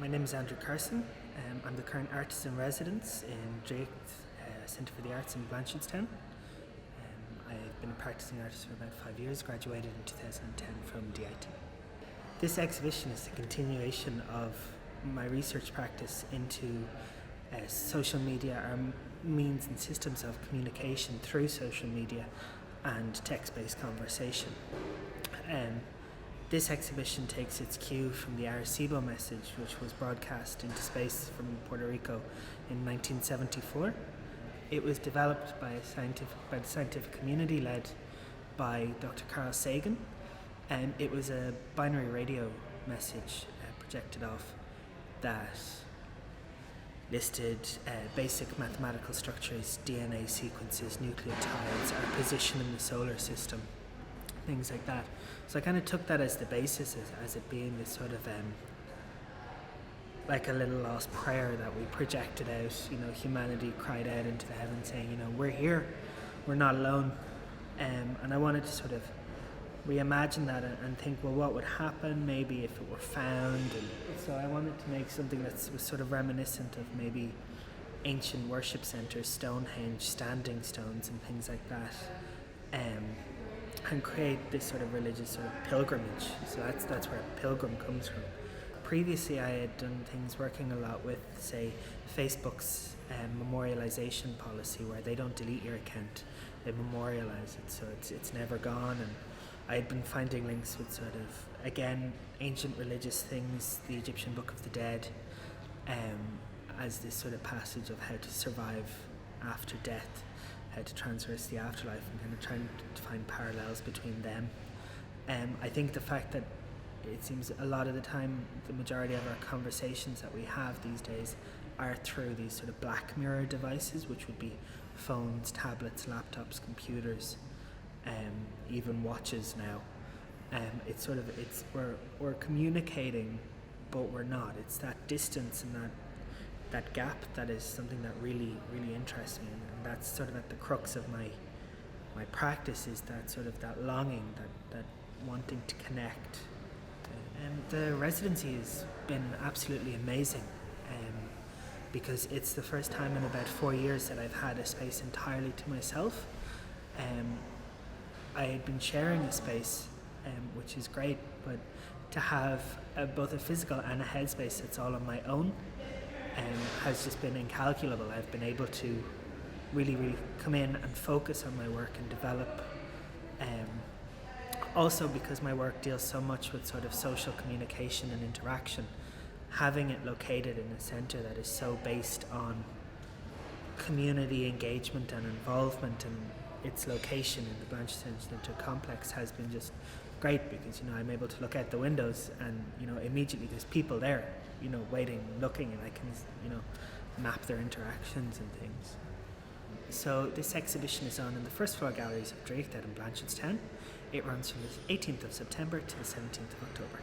My name is Andrew Carson. I'm the current artist in residence in Draiocht Centre for the Arts in Blanchardstown. I've been a practicing artist for about 5 years, graduated in 2010 from DIT. This exhibition is a continuation of my research practice into social media, our means and systems of communication through social media and text-based conversation. This exhibition takes its cue from the Arecibo message, which was broadcast into space from Puerto Rico in 1974. It was developed by the scientific community led by Dr. Carl Sagan, and it was a binary radio message projected off that listed basic mathematical structures, DNA sequences, nucleotides, our position in the solar system, things like that. So I kind of took that as the basis, as it being this sort of like a little lost prayer that we projected out. Humanity cried out into the heavens saying, we're here, we're not alone. And I wanted to sort of reimagine that and think, well, what would happen maybe if it were found? And so I wanted to make something that was sort of reminiscent of maybe ancient worship centres, Stonehenge, standing stones and things like that. And create this sort of religious sort of pilgrimage. So that's where Pilgrim comes from. Previously I had done things working a lot with, say, Facebook's memorialization policy, where they don't delete your account, they memorialize it, so it's never gone. And I had been finding links with sort of, again, ancient religious things, the Egyptian Book of the Dead, as this sort of passage of how to survive after death, how to traverse the afterlife, and kind of trying to find parallels between them. I think the fact that it seems a lot of the time the majority of our conversations that we have these days are through these sort of black mirror devices, which would be phones, tablets, laptops, computers, even watches now. We're communicating, but we're not. It's that distance and that gap that is something that really, really interests me, and that's sort of at the crux of my practice, is that sort of that longing, that wanting to connect. The residency has been absolutely amazing, because it's the first time in about 4 years that I've had a space entirely to myself. I had been sharing a space, which is great, but to have both a physical and a headspace that's all on my own has just been incalculable. I've been able to really, really come in and focus on my work and develop. Also, because my work deals so much with sort of social communication and interaction, having it located in a centre that is so based on community engagement and involvement, and its location in the Blanchardstown Centre complex has been just great, because I'm able to look out the windows and immediately there's people there, waiting, looking, and I can map their interactions and things. So this exhibition is on in the first floor galleries of Draiocht in Blanchardstown. It runs from the 18th of September to the 17th of October.